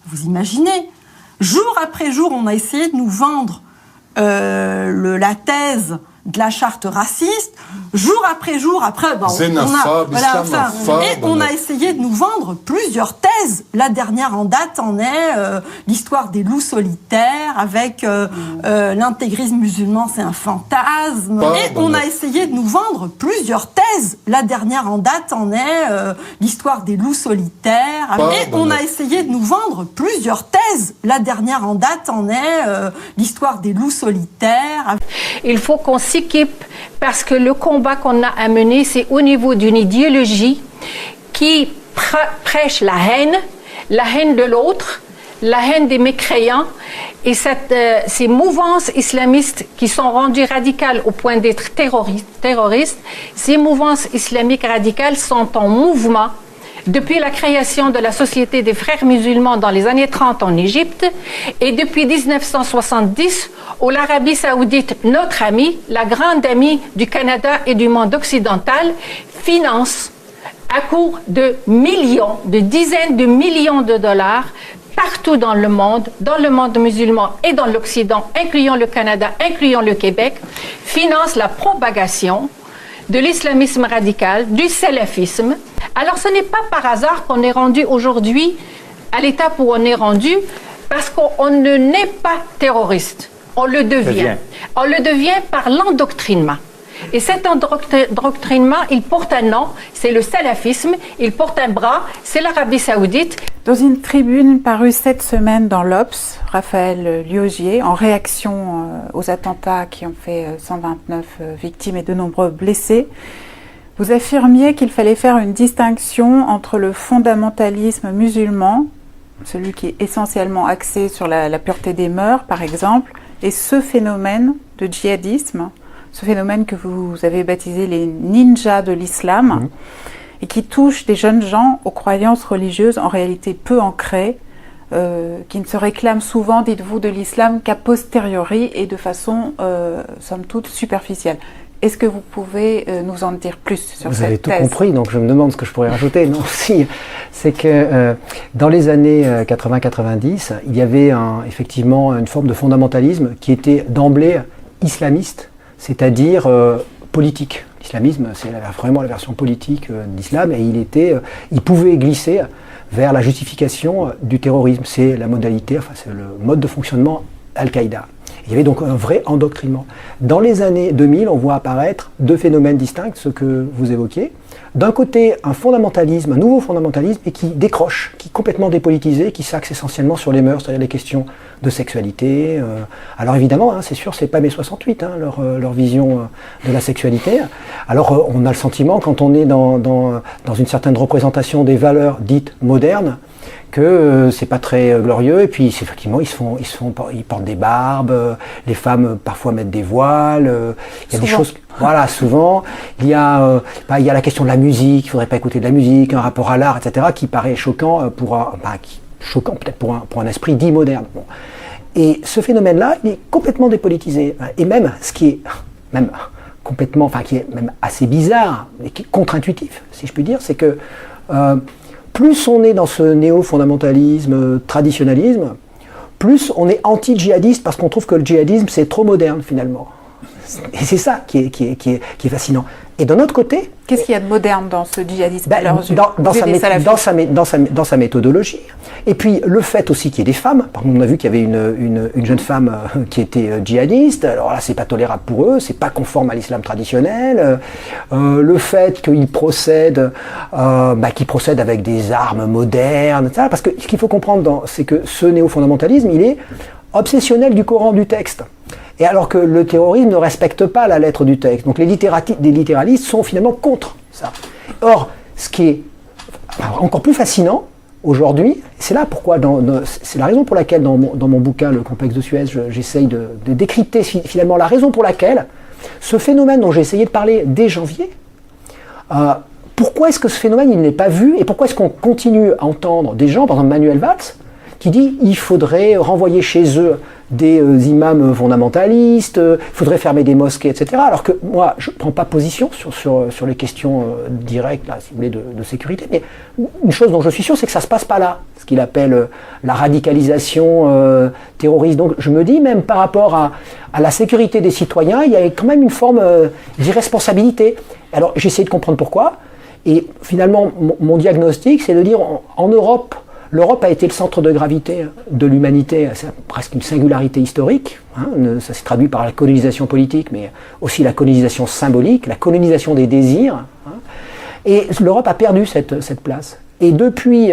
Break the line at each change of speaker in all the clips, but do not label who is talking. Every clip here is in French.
Vous imaginez, jour après jour, on a essayé de nous vendre la thèse de la charte raciste, jour après jour, après, on a essayé de nous vendre plusieurs thèses. La dernière en date en est l'histoire des loups solitaires, avec l'intégrisme musulman, c'est un fantasme. On a essayé de nous vendre plusieurs thèses. La dernière en date en est l'histoire des loups solitaires. On a essayé de nous vendre plusieurs thèses. La dernière en date en est l'histoire des loups solitaires.
Il faut qu'on s'équipe parce que le combat qu'on a à mener, c'est au niveau d'une idéologie qui prêche la haine de l'autre, la haine des mécréants, et ces mouvances islamistes qui sont rendues radicales au point d'être terroristes, ces mouvances islamiques radicales sont en mouvement depuis la création de la Société des Frères musulmans dans les années 30 en Égypte, et depuis 1970, où l'Arabie saoudite, notre amie, la grande amie du Canada et du monde occidental, finance à coût de millions, de dizaines de millions de dollars, partout dans le monde musulman et dans l'Occident, incluant le Canada, incluant le Québec, finance la propagation de l'islamisme radical, du salafisme. Alors ce n'est pas par hasard qu'on est rendu aujourd'hui à l'étape où on est rendu, parce qu'on ne naît pas terroriste, on le devient. On le devient par l'endoctrinement. Et cet endoctrinement, il porte un nom, c'est le salafisme, il porte un bras, c'est l'Arabie saoudite.
Dans une tribune parue cette semaine dans l'Obs, Raphaël Liogier, en réaction aux attentats qui ont fait 129 victimes et de nombreux blessés, vous affirmiez qu'il fallait faire une distinction entre le fondamentalisme musulman, celui qui est essentiellement axé sur la pureté des mœurs, par exemple, et ce phénomène de djihadisme, ce phénomène que vous avez baptisé les ninjas de l'islam, et qui touche des jeunes gens aux croyances religieuses en réalité peu ancrées, qui ne se réclament souvent, dites-vous, de l'islam qu'a posteriori et de façon, somme toute, superficielle. Est-ce que vous pouvez nous en dire plus sur cette thèse ?
Vous avez tout compris, donc je me demande ce que je pourrais rajouter. Non, si, c'est que dans les années 80-90, il y avait effectivement une forme de fondamentalisme qui était d'emblée islamiste, c'est-à-dire politique. L'islamisme, c'est vraiment la version politique de l'islam, et il pouvait glisser vers la justification du terrorisme. C'est la modalité, c'est le mode de fonctionnement Al-Qaïda. Il y avait donc un vrai endoctrinement. Dans les années 2000, on voit apparaître deux phénomènes distincts, ce que vous évoquiez. D'un côté, un fondamentalisme, un nouveau fondamentalisme, et qui décroche, qui est complètement dépolitisé, qui s'axe essentiellement sur les mœurs, c'est-à-dire les questions de sexualité. Alors évidemment, c'est sûr, c'est pas mai 68, leur vision de la sexualité. Alors on a le sentiment, quand on est dans une certaine représentation des valeurs dites modernes, que c'est pas très glorieux, et puis effectivement ils portent des barbes, les femmes parfois mettent des voiles, il y a des choses, voilà, souvent il y a la question de la musique, il faudrait pas écouter de la musique, un rapport à l'art, etc., qui paraît choquant choquant peut-être pour un esprit dit moderne. Bon. Et ce phénomène-là, il est complètement dépolitisé, et même ce qui est même complètement, qui est même assez bizarre et qui est contre-intuitif, si je puis dire, c'est que plus on est dans ce néo-fondamentalisme, traditionnalisme, plus on est anti-djihadiste parce qu'on trouve que le djihadisme c'est trop moderne finalement. Et c'est ça qui est fascinant. Et d'un autre côté...
Qu'est-ce qu'il y a de moderne dans ce djihadisme
dans sa méthodologie. Et puis le fait aussi qu'il y ait des femmes. Par exemple, on a vu qu'il y avait une jeune femme qui était djihadiste. Alors là, c'est pas tolérable pour eux, c'est pas conforme à l'islam traditionnel. Le fait qu'ils procèdent avec des armes modernes, etc. Parce que ce qu'il faut comprendre, c'est que ce néo-fondamentalisme, il est obsessionnel du Coran, du texte. Et alors que le terrorisme ne respecte pas la lettre du texte. Donc les littéralistes sont finalement contre ça. Or, ce qui est encore plus fascinant aujourd'hui, c'est la raison pour laquelle dans mon bouquin Le complexe de Suez, j'essaye de décrypter finalement la raison pour laquelle ce phénomène dont j'ai essayé de parler dès janvier, pourquoi est-ce que ce phénomène il n'est pas vu, et pourquoi est-ce qu'on continue à entendre des gens, par exemple Manuel Valls, qui dit il faudrait renvoyer chez eux des imams fondamentalistes, il faudrait fermer des mosquées, etc. Alors que moi, je ne prends pas position sur les questions directes, là, si vous voulez, de sécurité, mais une chose dont je suis sûr, c'est que ça ne se passe pas là, ce qu'il appelle la radicalisation terroriste. Donc je me dis, même par rapport à la sécurité des citoyens, il y a quand même une forme d'irresponsabilité. Alors j'essaie de comprendre pourquoi, et finalement, mon diagnostic, c'est de dire, en Europe, l'Europe a été le centre de gravité de l'humanité, c'est presque une singularité historique, ça s'est traduit par la colonisation politique, mais aussi la colonisation symbolique, la colonisation des désirs, et l'Europe a perdu cette place. Et depuis,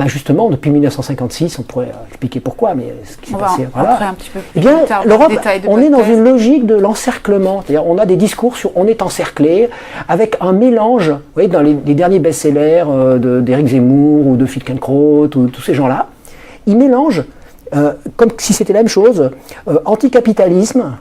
justement, depuis 1956, on pourrait expliquer pourquoi, mais ce qui s'est passé, voilà.
Un petit peu plus
Eh bien,
tard,
l'Europe,
on
est dans une logique de l'encerclement, c'est-à-dire on a des discours sur on est encerclé, avec un mélange, vous voyez, dans les derniers best-sellers d'Éric Zemmour ou de Finkielkraut ou tous ces gens-là, ils mélangent, comme si c'était la même chose, anticapitalisme,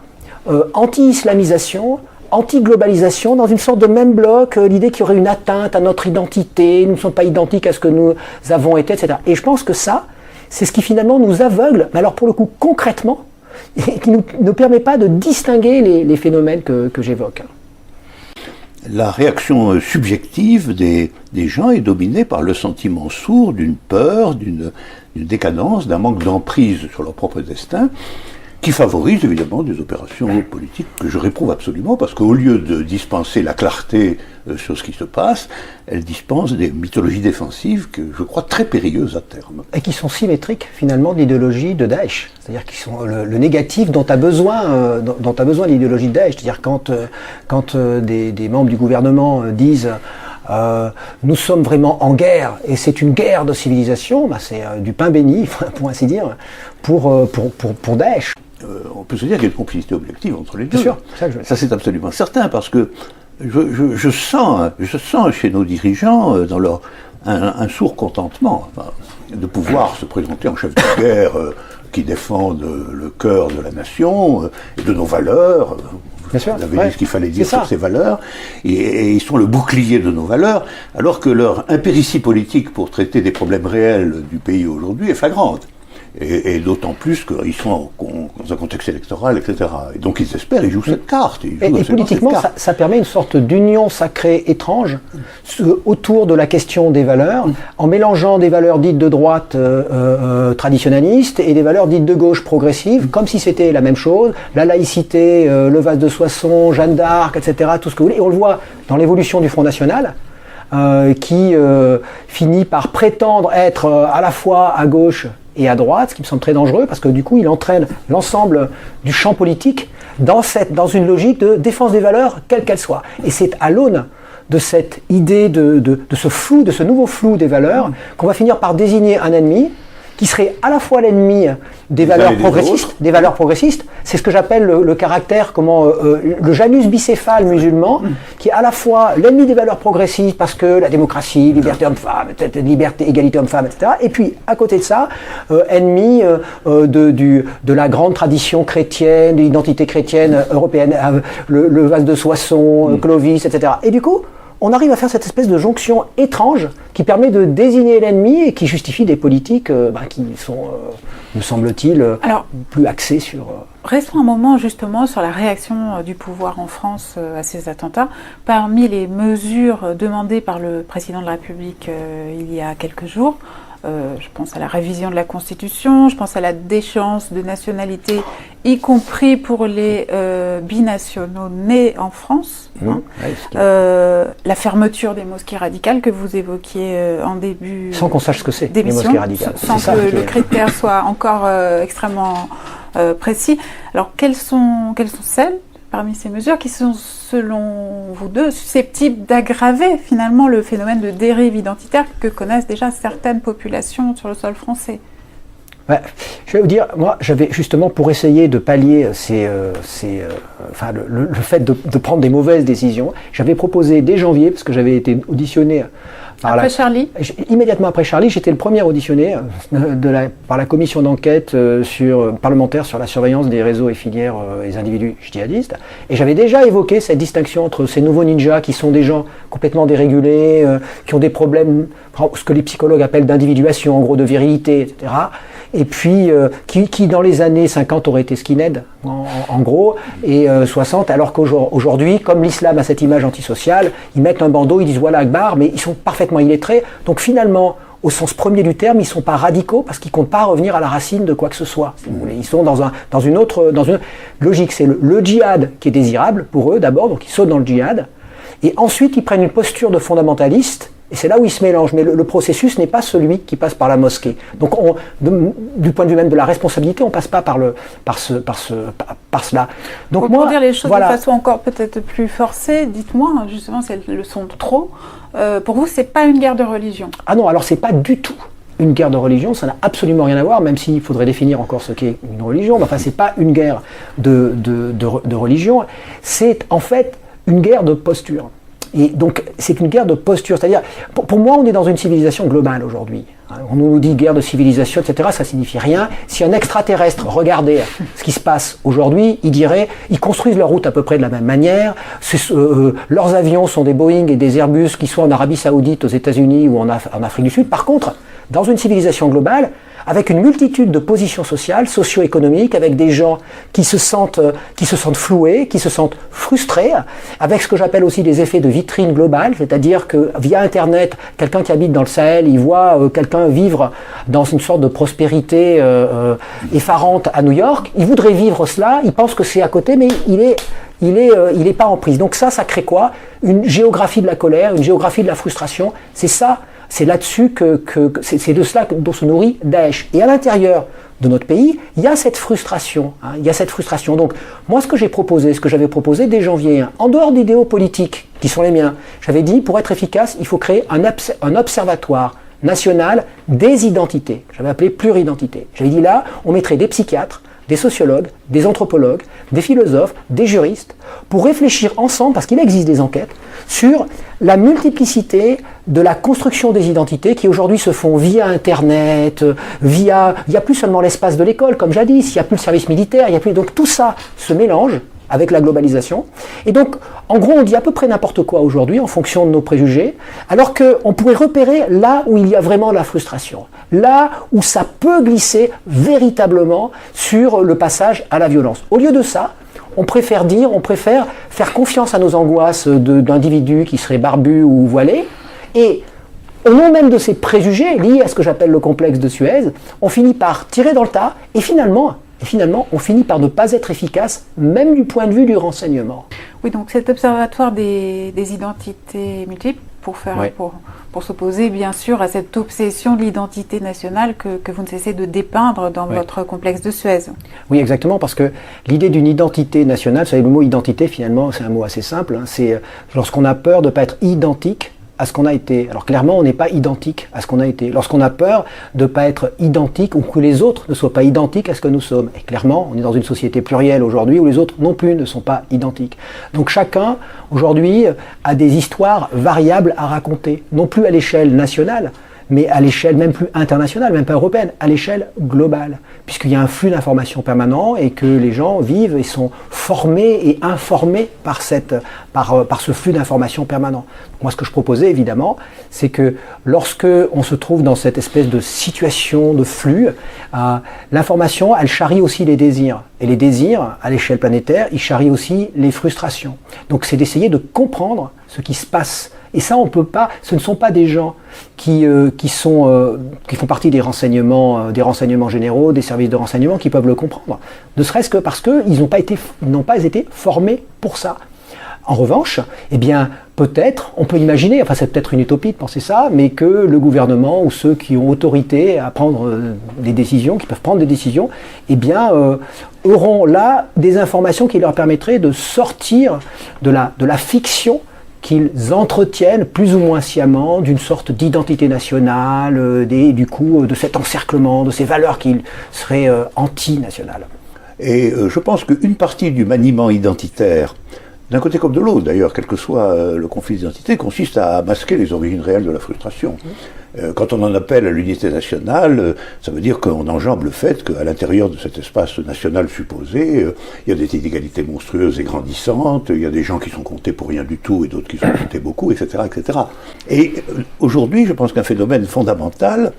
anti-islamisation, anti-globalisation, dans une sorte de même bloc, l'idée qu'il y aurait une atteinte à notre identité, nous ne sommes pas identiques à ce que nous avons été, etc. Et je pense que ça, c'est ce qui finalement nous aveugle, mais alors pour le coup concrètement, et qui ne permet pas de distinguer les phénomènes que j'évoque.
La réaction subjective des gens est dominée par le sentiment sourd d'une peur, d'une décadence, d'un manque d'emprise sur leur propre destin, qui favorise évidemment des opérations politiques que je réprouve absolument, parce qu'au lieu de dispenser la clarté sur ce qui se passe, elle dispense des mythologies défensives que je crois très périlleuses à terme.
Et qui sont symétriques finalement de l'idéologie de Daesh, c'est-à-dire qui sont le négatif dont a besoin l'idéologie de Daesh, c'est-à-dire quand des membres du gouvernement disent nous sommes vraiment en guerre et c'est une guerre de civilisation, c'est du pain béni, pour ainsi dire, pour Daesh.
On peut se dire qu'il y a une complicité objective entre les deux.
Bien sûr,
ça c'est absolument certain, parce que je sens chez nos dirigeants dans leur un sourd contentement de pouvoir se présenter en chef de guerre qui défendent le cœur de la nation et de nos valeurs.
Bien sûr,
vous avez dit ce qu'il fallait dire sur ces valeurs, et ils sont le bouclier de nos valeurs, alors que leur impéritie politique pour traiter des problèmes réels du pays aujourd'hui est flagrante. Et d'autant plus qu'ils sont dans un contexte électoral, etc. Et donc ils espèrent, ils jouent cette carte.
Et politiquement, ça permet une sorte d'union sacrée étrange autour de la question des valeurs, en mélangeant des valeurs dites de droite traditionnalistes et des valeurs dites de gauche progressives, comme si c'était la même chose, la laïcité, le vase de Soissons, Jeanne d'Arc, etc., tout ce que vous voulez. Et on le voit dans l'évolution du Front National, qui finit par prétendre être à la fois à gauche et à droite, ce qui me semble très dangereux, parce que du coup, il entraîne l'ensemble du champ politique dans une logique de défense des valeurs, quelles qu'elles soient. Et c'est à l'aune de cette idée de ce flou, de ce nouveau flou des valeurs, qu'on va finir par désigner un ennemi qui serait à la fois l'ennemi des valeurs progressistes, c'est ce que j'appelle le caractère, le Janus bicéphale musulman, qui est à la fois l'ennemi des valeurs progressistes, parce que la démocratie, liberté homme-femme, liberté, égalité homme-femme, etc. Et puis, à côté de ça, ennemi de la grande tradition chrétienne, de l'identité chrétienne européenne, le vase de Soissons, Clovis, etc. Et du coup, on arrive à faire cette espèce de jonction étrange qui permet de désigner l'ennemi et qui justifie des politiques qui sont, me semble-t-il, plus axées sur...
Restons un moment justement sur la réaction du pouvoir en France à ces attentats. Parmi les mesures demandées par le président de la République il y a quelques jours, je pense à la révision de la Constitution, je pense à la déchéance de nationalité, y compris pour les binationaux nés en France. La fermeture des mosquées radicales que vous évoquiez en début
sans qu'on sache ce que c'est, les mosquées radicales.
Sans que le critère soit encore extrêmement précis. Alors, quelles sont celles parmi ces mesures qui sont, selon vous deux, susceptibles d'aggraver finalement le phénomène de dérive identitaire que connaissent déjà certaines populations sur le sol français?
Je vais vous dire, moi, j'avais justement pour essayer de pallier le fait de prendre des mauvaises décisions, j'avais proposé dès janvier, parce que j'avais été auditionné immédiatement après Charlie, j'étais le premier auditionné par la commission d'enquête parlementaire sur la surveillance des réseaux et filières et des individus djihadistes. Et j'avais déjà évoqué cette distinction entre ces nouveaux ninjas qui sont des gens complètement dérégulés, qui ont des problèmes, ce que les psychologues appellent d'individuation, en gros de virilité, etc. Et puis qui dans les années 50 auraient été skinhead, en gros, et 60, alors qu'aujourd'hui, comme l'islam a cette image antisociale, ils mettent un bandeau, ils disent voilà Akbar, mais ils sont parfaitement illettrés. Donc finalement, au sens premier du terme, ils ne sont pas radicaux parce qu'ils ne comptent pas revenir à la racine de quoi que ce soit. Si vous voulez. Ils sont dans une autre logique. C'est le djihad qui est désirable pour eux d'abord, donc ils sautent dans le djihad, et ensuite ils prennent une posture de fondamentaliste. Et c'est là où ils se mélangent, mais le processus n'est pas celui qui passe par la mosquée. Donc, du point de vue même de la responsabilité, on ne passe pas par cela. Donc
pour dire les choses de façon encore peut-être plus forcée, dites-moi, justement, c'est le son de trop. Pour vous, c'est pas une guerre de religion? Ah non, alors c'est pas du tout une guerre de religion, ça n'a absolument rien à voir, même s'il faudrait définir encore ce qu'est une religion. Mais enfin, c'est pas une guerre de religion, c'est en fait une guerre de posture. Et donc, c'est une guerre de posture. C'est-à-dire, pour moi, on est dans une civilisation globale aujourd'hui. On nous dit guerre de civilisation, etc. Ça signifie rien. Si un extraterrestre regardait ce qui se passe aujourd'hui, il dirait, ils construisent leur route à peu près de la même manière. Leurs avions sont des Boeing et des Airbus qui sont en Arabie Saoudite, aux États-Unis ou en Afrique du Sud. Par contre, dans une civilisation globale, avec une multitude de positions sociales, socio-économiques, avec des gens qui se sentent floués, qui se sentent frustrés, avec ce que j'appelle aussi des effets de vitrine globale, c'est-à-dire que via Internet, quelqu'un qui habite dans le Sahel, il voit quelqu'un vivre dans une sorte de prospérité effarante à New York, il voudrait vivre cela, il pense que c'est à côté, mais il est pas en prise. Donc ça crée quoi? Une géographie de la colère, une géographie de la frustration, c'est ça. C'est là-dessus c'est de cela dont se nourrit Daesh. Et à l'intérieur de notre pays, il y a cette frustration. Il y a cette frustration. Donc, moi, ce que j'avais proposé dès janvier, en dehors d'idéaux politiques qui sont les miens, j'avais dit, pour être efficace, il faut créer un observatoire national des identités. J'avais appelé pluridentité. J'avais dit là, on mettrait des psychiatres, des sociologues, des anthropologues, des philosophes, des juristes, pour réfléchir ensemble, parce qu'il existe des enquêtes, sur la multiplicité de la construction des identités qui aujourd'hui se font via Internet, il n'y a plus seulement l'espace de l'école, comme jadis, il n'y a plus le service militaire, donc tout ça se mélange avec la globalisation. Et donc, en gros, on dit à peu près n'importe quoi aujourd'hui en fonction de nos préjugés, alors qu'on pourrait repérer là où il y a vraiment la frustration, là où ça peut glisser véritablement sur le passage à la violence. Au lieu de ça, on préfère faire confiance à nos angoisses d'individus qui seraient barbus ou voilés, et au nom même de ces préjugés liés à ce que j'appelle le complexe de Suez, on finit par tirer dans le tas, et finalement, on finit par ne pas être efficace, même du point de vue du renseignement. Oui, donc cet observatoire des identités multiples, pour s'opposer bien sûr à cette obsession de l'identité nationale que vous ne cessez de dépeindre dans votre complexe de Suez. Oui, exactement, parce que l'idée d'une identité nationale, vous savez, le mot identité, finalement, c'est un mot assez simple, c'est lorsqu'on a peur de ne pas être identique à ce qu'on a été. Alors clairement, on n'est pas identique à ce qu'on a été. Lorsqu'on a peur de ne pas être identique ou que les autres ne soient pas identiques à ce que nous sommes. Et clairement, on est dans une société plurielle aujourd'hui où les autres non plus ne sont pas identiques. Donc chacun, aujourd'hui, a des histoires variables à raconter. Non plus à l'échelle nationale, mais à l'échelle même plus internationale, même pas européenne, à l'échelle globale. Puisqu'il y a un flux d'informations permanent et que les gens vivent et sont formés et informés par ce flux d'informations permanent. Moi, ce que je proposais, évidemment, c'est que lorsque on se trouve dans cette espèce de situation de flux, l'information, elle charrie aussi les désirs. Et les désirs, à l'échelle planétaire, ils charrient aussi les frustrations. Donc, c'est d'essayer de comprendre ce qui se passe. Et ça, on peut pas. Ce ne sont pas des gens qui font partie des renseignements généraux, des services de renseignement qui peuvent le comprendre. Ne serait-ce que parce qu'ils n'ont pas été formés pour ça. En revanche, eh bien, peut-être, on peut imaginer, enfin c'est peut-être une utopie de penser ça, mais que le gouvernement ou ceux qui ont autorité à prendre des décisions, qui peuvent prendre des décisions, eh bien, auront là des informations qui leur permettraient de sortir de la fiction
qu'ils entretiennent plus ou moins sciemment d'une sorte d'identité nationale, du coup de cet encerclement, de ces valeurs qui seraient anti-nationales.
Et je pense qu'une partie du maniement identitaire, d'un côté comme de l'autre d'ailleurs, quel que soit le conflit d'identité, consiste à masquer les origines réelles de la frustration. Quand on en appelle à l'unité nationale, ça veut dire qu'on enjambe le fait qu'à l'intérieur de cet espace national supposé, il y a des inégalités monstrueuses et grandissantes, il y a des gens qui sont comptés pour rien du tout et d'autres qui sont comptés beaucoup, etc. etc. Et aujourd'hui, je pense qu'un phénomène fondamental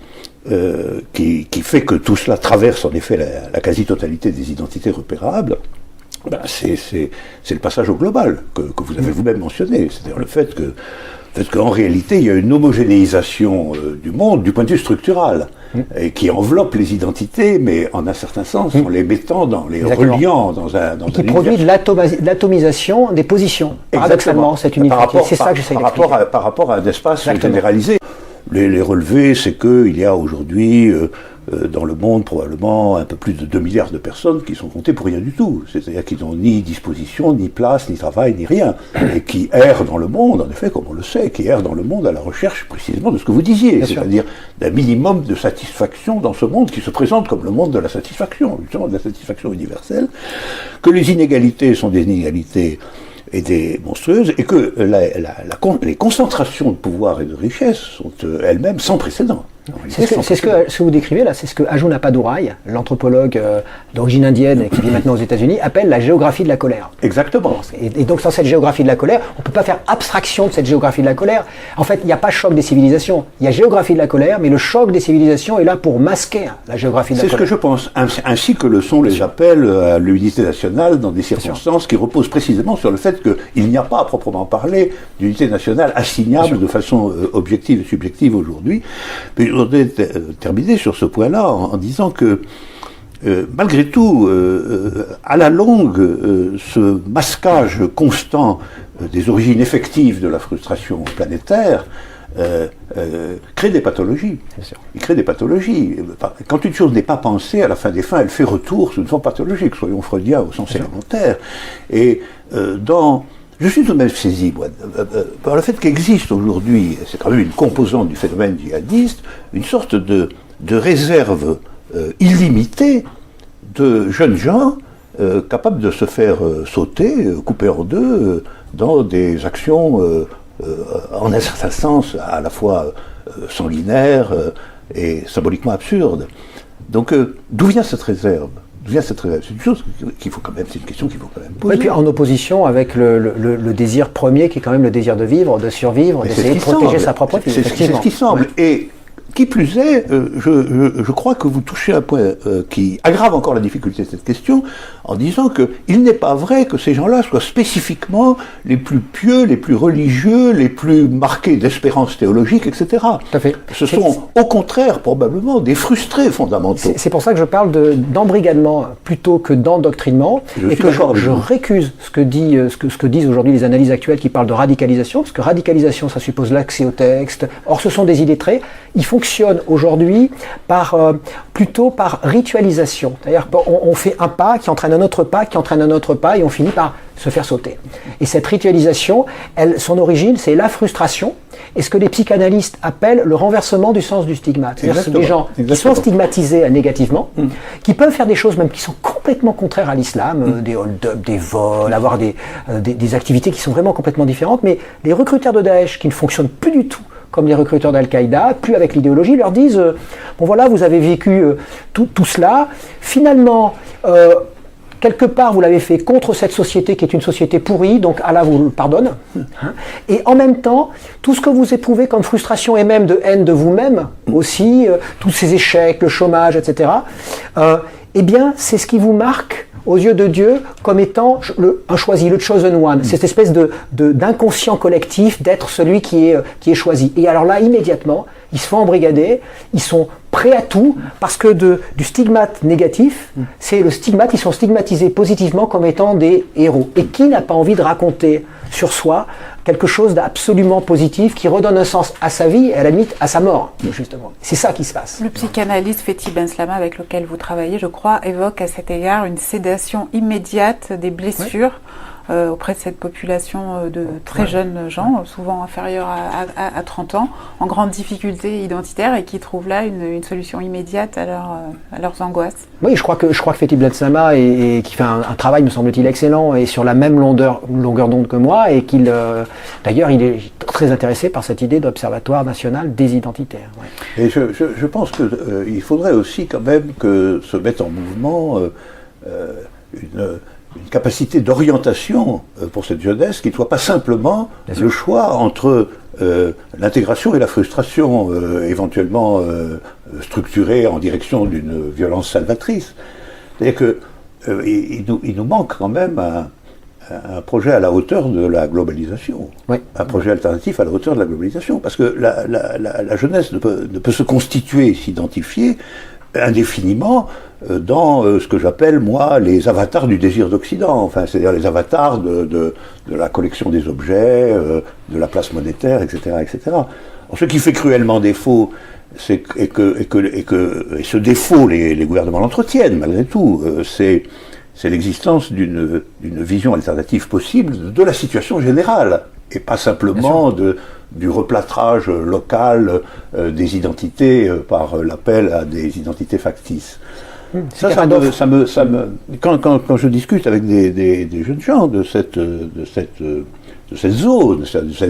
qui fait que tout cela traverse en effet la quasi-totalité des identités repérables, c'est le passage au global que vous avez vous-même mentionné, c'est-à-dire le fait qu'en réalité il y a une homogénéisation du monde du point de vue structural et qui enveloppe les identités, mais en un certain sens en les mettant les reliant dans un
qui produit de l'atomisation des positions. Paradoxalement, cette unité. C'est ça que j'essaie d'expliquer.
Par rapport à un espace généralisé. Les relevés, c'est qu'il y a aujourd'hui dans le monde probablement un peu plus de 2 milliards de personnes qui sont comptées pour rien du tout. C'est-à-dire qu'ils n'ont ni disposition, ni place, ni travail, ni rien. Et qui errent dans le monde, en effet, comme on le sait, qui errent dans le monde à la recherche précisément de ce que vous disiez. C'est-à-dire d'un minimum de satisfaction dans ce monde qui se présente comme le monde de la satisfaction, justement de la satisfaction universelle. Que les inégalités sont des inégalités et des monstrueuses, et que les concentrations de pouvoir et de richesse sont elles-mêmes sans précédent.
C'est ce que vous décrivez là, c'est ce que Arjun Appadurai, l'anthropologue d'origine indienne qui vit maintenant aux États-Unis, appelle la géographie de la colère.
Exactement.
Et donc dans cette géographie de la colère, on ne peut pas faire abstraction de cette géographie de la colère. En fait, il n'y a pas choc des civilisations. Il y a géographie de la colère, mais le choc des civilisations est là pour masquer la géographie de la colère.
C'est ce que je pense, ainsi que le sont les appels à l'unité nationale dans des circonstances qui reposent précisément sur le fait qu'il n'y a pas à proprement parler d'unité nationale assignable de façon objective et subjective aujourd'hui. Mais je voudrais terminer sur ce point-là en disant que malgré tout, à la longue, ce masquage constant des origines effectives de la frustration planétaire crée des pathologies. Il crée des pathologies. Quand une chose n'est pas pensée, à la fin des fins, elle fait retour sous une forme pathologique, soyons freudiens au sens élémentaire. Et je suis tout de même saisi, moi, par le fait qu'existe aujourd'hui, c'est quand même une composante du phénomène djihadiste, une sorte de réserve illimitée de jeunes gens capables de se faire sauter, couper en deux, dans des actions, en un certain sens, à la fois sanguinaires et symboliquement absurdes. Donc, d'où vient cette réserve ? C'est une chose qu'il faut quand même, c'est une question qu'il faut quand même poser.
Et puis en opposition avec le désir premier qui est quand même le désir de vivre, de survivre, d'essayer de protéger sa propre vie.
C'est ce qui semble. Et qui plus est, je crois que vous touchez un point qui aggrave encore la difficulté de cette question en disant qu'il n'est pas vrai que ces gens-là soient spécifiquement les plus pieux, les plus religieux, les plus marqués d'espérance théologique, etc.
Tout à fait.
Ce sont au contraire probablement des frustrés fondamentaux.
C'est pour ça que je parle d'embrigadement plutôt que d'endoctrinement et que je récuse ce que disent aujourd'hui les analyses actuelles qui parlent de radicalisation, parce que radicalisation ça suppose l'accès au texte. Or ce sont des illettrés. Ils fonctionnent aujourd'hui plutôt par ritualisation. C'est-à-dire on fait un pas qui entraîne un autre pas, qui entraîne un autre pas, et on finit par se faire sauter. Et cette ritualisation, son origine, c'est la frustration, et ce que les psychanalystes appellent le renversement du sens du stigmate. C'est-à-dire que c'est des gens qui sont stigmatisés négativement, qui peuvent faire des choses même qui sont complètement contraires à l'islam, des hold-up, des vols, avoir des activités qui sont vraiment complètement différentes, mais les recruteurs de Daesh qui ne fonctionnent plus du tout comme les recruteurs d'Al-Qaïda, plus avec l'idéologie, leur disent bon voilà, vous avez vécu tout cela, finalement, quelque part, vous l'avez fait contre cette société qui est une société pourrie, donc Allah vous le pardonne. Et en même temps, tout ce que vous éprouvez comme frustration et même de haine de vous-même, aussi, tous ces échecs, le chômage, etc., eh bien, c'est ce qui vous marque aux yeux de Dieu comme étant un choisi, le chosen one, cette espèce d'inconscient collectif d'être celui qui est choisi. Et alors là, immédiatement, ils se font embrigader, ils sont prêts à tout, parce que du stigmate négatif, c'est le stigmate, ils sont stigmatisés positivement comme étant des héros. Et qui n'a pas envie de raconter sur soi quelque chose d'absolument positif qui redonne un sens à sa vie et à la limite à sa mort, justement. C'est ça qui se passe.
Le psychanalyste Fethi Benslama, avec lequel vous travaillez, je crois, évoque à cet égard une sédation immédiate des blessures auprès de cette population de très jeunes gens, souvent inférieurs à 30 ans, en grande difficulté identitaire et qui trouvent là une solution immédiate à leurs angoisses.
Oui, je crois que Fethi Bensama qui fait un travail, me semble-t-il, excellent et sur la même longueur d'onde que moi et d'ailleurs, il est très intéressé par cette idée d'observatoire national des identitaires. Ouais.
Et je pense qu'il faudrait aussi quand même que se mette en mouvement une capacité d'orientation pour cette jeunesse qui ne soit pas simplement le choix entre l'intégration et la frustration, éventuellement structurée en direction d'une violence salvatrice. C'est-à-dire qu'il nous manque quand même un projet à la hauteur de la globalisation, un projet alternatif à la hauteur de la globalisation, parce que la jeunesse ne peut se constituer, s'identifier indéfiniment dans ce que j'appelle, moi, les avatars du désir d'Occident, enfin, c'est-à-dire les avatars de la collection des objets, de la place monétaire, etc., etc. Alors, ce qui fait cruellement défaut, et ce défaut, les gouvernements l'entretiennent, malgré tout, c'est l'existence d'une vision alternative possible de la situation générale, et pas simplement du replâtrage local des identités par l'appel à des identités factices. Quand je discute avec des jeunes gens de cette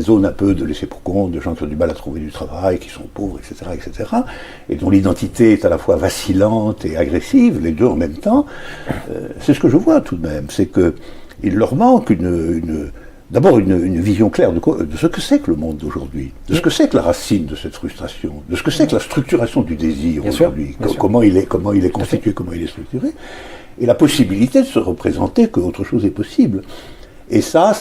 zone un peu de laisser pour compte, de gens qui ont du mal à trouver du travail, qui sont pauvres, etc., et dont l'identité est à la fois vacillante et agressive, les deux en même temps, c'est ce que je vois tout de même, c'est qu'il leur manque d'abord une vision claire de ce que c'est que le monde d'aujourd'hui, de ce que c'est que la racine de cette frustration, de ce que c'est que la structuration du désir aujourd'hui, comment il est constitué, comment il est structuré, et la possibilité de se représenter qu'autre chose est possible. Et ça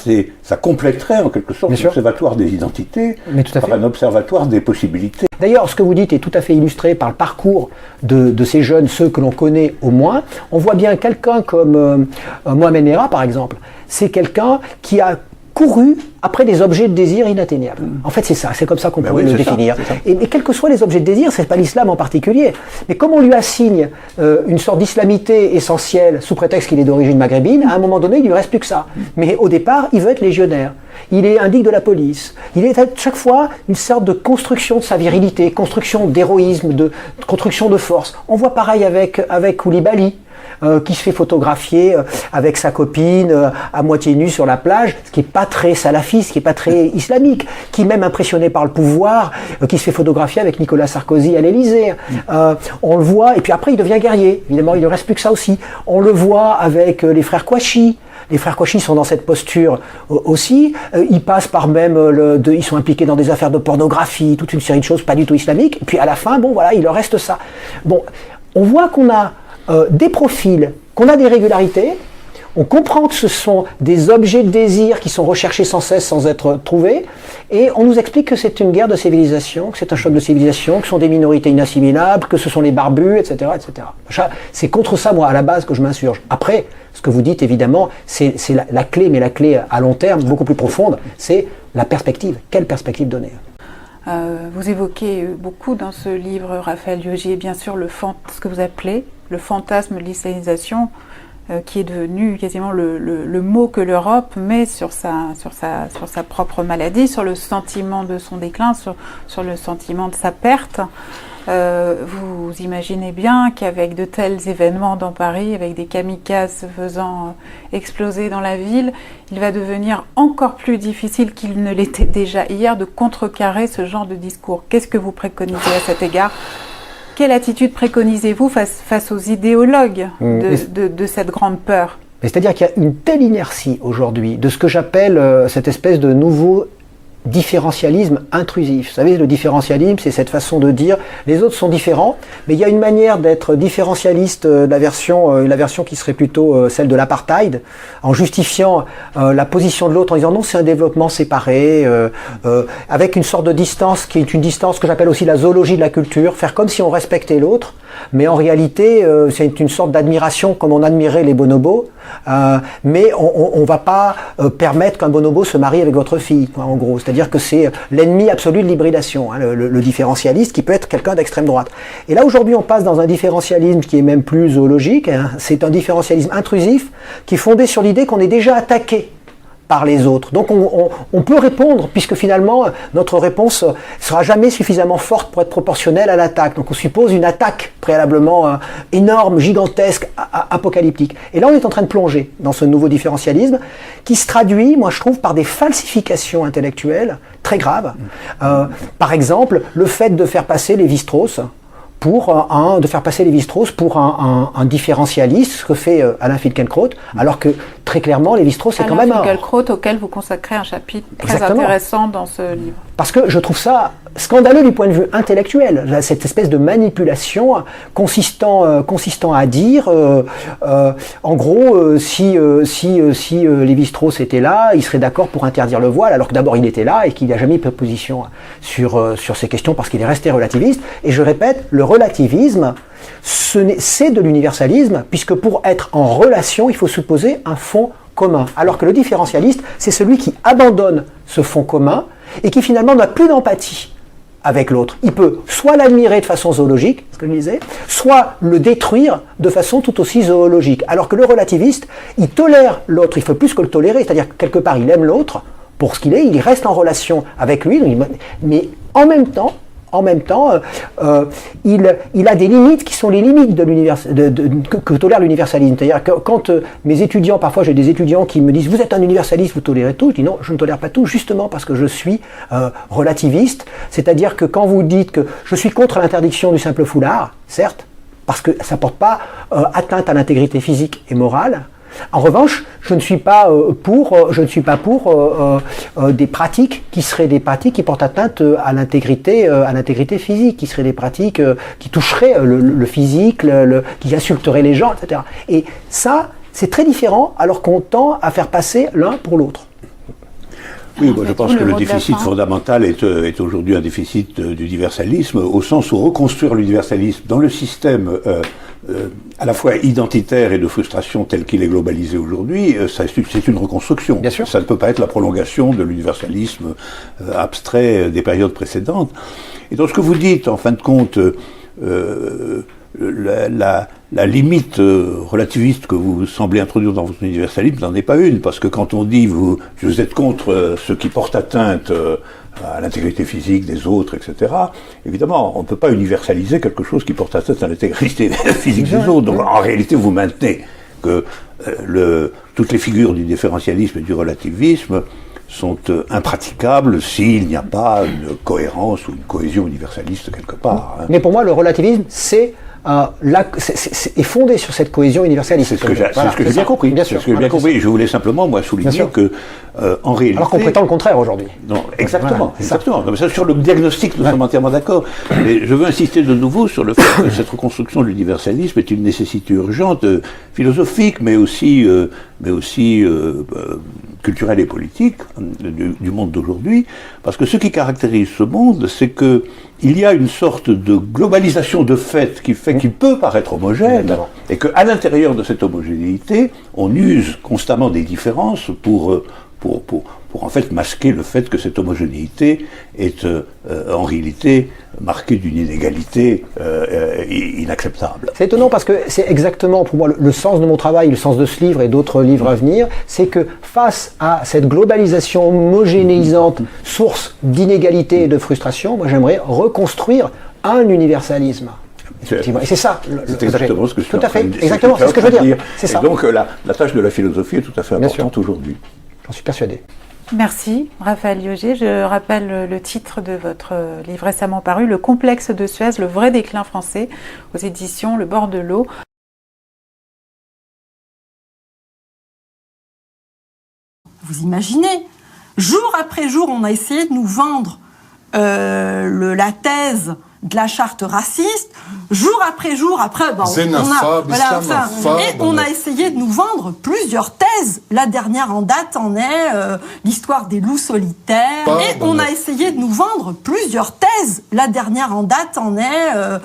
compléterait en quelque sorte l'observatoire des identités par un observatoire des possibilités.
D'ailleurs, ce que vous dites est tout à fait illustré par le parcours de ces jeunes, ceux que l'on connaît au moins. On voit bien quelqu'un comme Mohamed Merah, par exemple. C'est quelqu'un qui a couru après des objets de désir inatteignables. En fait, c'est ça, c'est comme ça qu'on pourrait le définir. Et quels que soient les objets de désir, c'est pas l'islam en particulier, mais comme on lui assigne une sorte d'islamité essentielle sous prétexte qu'il est d'origine maghrébine, à un moment donné, il lui reste plus que ça. Mais au départ, il veut être légionnaire. Il est indique de la police. Il est à chaque fois une sorte de construction de sa virilité, construction d'héroïsme, construction de force. On voit pareil avec Koulibaly. Qui se fait photographier avec sa copine à moitié nue sur la plage, ce qui n'est pas très salafiste, ce qui n'est pas très islamique, qui même impressionné par le pouvoir, qui se fait photographier avec Nicolas Sarkozy à l'Élysée. On le voit, et puis après il devient guerrier, évidemment il ne reste plus que ça aussi. On le voit avec les frères Kouachi. Les frères Kouachi sont dans cette posture aussi. Ils passent par même, ils sont impliqués dans des affaires de pornographie, toute une série de choses pas du tout islamiques. Et puis à la fin, bon voilà, il leur reste ça. Bon, on voit qu'on a des profils, qu'on a des régularités, on comprend que ce sont des objets de désir qui sont recherchés sans cesse sans être trouvés, et on nous explique que c'est une guerre de civilisation, que c'est un choc de civilisation, que ce sont des minorités inassimilables, que ce sont les barbus, etc., etc. C'est contre ça, moi, à la base, que je m'insurge. Après, ce que vous dites, évidemment, c'est la clé, mais la clé à long terme, beaucoup plus profonde, c'est la perspective. Quelle perspective donner ?
Vous évoquez beaucoup dans ce livre, Raphaël Liogier, bien sûr, ce que vous appelez le fantasme de l'islamisation, qui est devenu quasiment le mot que l'Europe met sur sa propre maladie, sur le sentiment de son déclin, sur le sentiment de sa perte. Vous imaginez bien qu'avec de tels événements dans Paris, avec des kamikazes se faisant exploser dans la ville, il va devenir encore plus difficile qu'il ne l'était déjà hier de contrecarrer ce genre de discours. Qu'est-ce que vous préconisez à cet égard ? Quelle attitude préconisez-vous face aux idéologues de cette grande peur ?
C'est-à-dire qu'il y a une telle inertie aujourd'hui de ce que j'appelle cette espèce de nouveau différentialisme intrusif. Vous savez, le différentialisme, c'est cette façon de dire les autres sont différents, mais il y a une manière d'être différentialiste la version qui serait plutôt celle de l'apartheid, en justifiant la position de l'autre en disant non, c'est un développement séparé, avec une sorte de distance qui est une distance que j'appelle aussi la zoologie de la culture, faire comme si on respectait l'autre, mais en réalité, c'est une sorte d'admiration comme on admirait les bonobos, mais on ne va pas permettre qu'un bonobo se marie avec votre fille, quoi, en gros. C'est-à-dire que c'est l'ennemi absolu de l'hybridation, hein, le différentialiste qui peut être quelqu'un d'extrême droite. Et là, aujourd'hui, on passe dans un différentialisme qui est même plus zoologique, hein, c'est un différentialisme intrusif qui est fondé sur l'idée qu'on est déjà attaqué par les autres. Donc on peut répondre, puisque finalement notre réponse sera jamais suffisamment forte pour être proportionnelle à l'attaque. Donc on suppose une attaque préalablement énorme, gigantesque, apocalyptique. Et là on est en train de plonger dans ce nouveau différentialisme qui se traduit, moi je trouve, par des falsifications intellectuelles très graves. Par exemple, le fait de faire passer Lévi-Strauss pour un différentialiste, ce que fait Alain Finkielkraut, alors que très clairement Lévi-Strauss est quand même
Alain Finkielkraut, auquel vous consacrez un chapitre très intéressant dans ce livre.
Parce que je trouve ça scandaleux du point de vue intellectuel, cette espèce de manipulation consistant à dire, en gros, si Lévi-Strauss était là, il serait d'accord pour interdire le voile, alors que d'abord il était là et qu'il n'a jamais pris position sur ces questions parce qu'il est resté relativiste. Et je répète, le relativisme, c'est de l'universalisme, puisque pour être en relation, il faut supposer un fond commun. Alors que le différentialiste, c'est celui qui abandonne ce fond commun et qui finalement n'a plus d'empathie avec l'autre. Il peut soit l'admirer de façon zoologique, ce que je disais, soit le détruire de façon tout aussi zoologique. Alors que le relativiste, il tolère l'autre, il fait plus que le tolérer, c'est-à-dire que quelque part il aime l'autre pour ce qu'il est, il reste en relation avec lui, mais en même temps, il a des limites qui sont les limites de que tolère l'universalisme. C'est-à-dire que quand mes étudiants, parfois j'ai des étudiants qui me disent « Vous êtes un universaliste, vous tolérez tout », je dis « Non, je ne tolère pas tout, justement parce que je suis relativiste. » C'est-à-dire que quand vous dites que je suis contre l'interdiction du simple foulard, certes, parce que ça ne porte pas atteinte à l'intégrité physique et morale. En revanche, je ne suis pas pour des pratiques qui seraient des pratiques qui portent atteinte à l'intégrité physique, qui seraient des pratiques qui toucheraient le physique, qui insulteraient les gens, etc. Et ça, c'est très différent, alors qu'on tend à faire passer l'un pour l'autre.
Oui, moi je pense que le déficit fondamental est aujourd'hui un déficit d'universalisme, au sens où reconstruire l'universalisme dans le système à la fois identitaire et de frustration tel qu'il est globalisé aujourd'hui, c'est une reconstruction.
Bien sûr.
Ça ne peut pas être la prolongation de l'universalisme abstrait des périodes précédentes. Et dans ce que vous dites, en fin de compte, la limite relativiste que vous semblez introduire dans votre universalisme n'en est pas une, parce que quand on dit vous êtes contre ce qui porte atteinte à l'intégrité physique des autres, etc., évidemment, on ne peut pas universaliser quelque chose qui porte atteinte à l'intégrité physique des autres. Donc en réalité, vous maintenez que toutes les figures du différentialisme et du relativisme sont impraticables s'il n'y a pas une cohérence ou une cohésion universaliste quelque part.
Mais pour moi, le relativisme, est fondé sur cette cohésion universaliste.
C'est ce que j'ai bien compris.
Bien sûr.
C'est ce que j'ai bien compris. Je voulais simplement, moi, souligner que, en réalité...
Alors qu'on prétend le contraire aujourd'hui.
Non, exactement. Voilà, exactement. Comme ça, sur le diagnostic, nous sommes entièrement d'accord. Mais je veux insister de nouveau sur le fait que cette reconstruction de l'universalisme est une nécessité urgente, philosophique, mais aussi culturelle et politique du monde d'aujourd'hui, parce que ce qui caractérise ce monde, c'est que il y a une sorte de globalisation de fait qui fait qu'il peut paraître homogène, et qu'à l'intérieur de cette homogénéité, on use constamment des différences pour en fait masquer le fait que cette homogénéité est en réalité marquée d'une inégalité inacceptable.
C'est étonnant parce que c'est exactement pour moi le sens de mon travail, le sens de ce livre et d'autres livres à venir, c'est que face à cette globalisation homogénéisante, source d'inégalité et de frustration, moi j'aimerais reconstruire un universalisme. Et c'est ça.
C'est exactement ce que je suis
Tout à fait. Exactement, c'est ce que je veux dire. C'est ça.
Et donc la tâche de la philosophie est tout à fait importante aujourd'hui.
J'en suis persuadé.
Merci, Raphaël Liogier. Je rappelle le titre de votre livre récemment paru, Le complexe de Suez, le vrai déclin français, aux éditions Le Bord de l'eau.
Vous imaginez, jour après jour, on a essayé de nous vendre la thèse de la charte raciste, jour après jour, on a essayé de nous vendre plusieurs thèses. La dernière en date en est l'histoire des loups solitaires. On a essayé de nous vendre plusieurs thèses. La dernière en date en est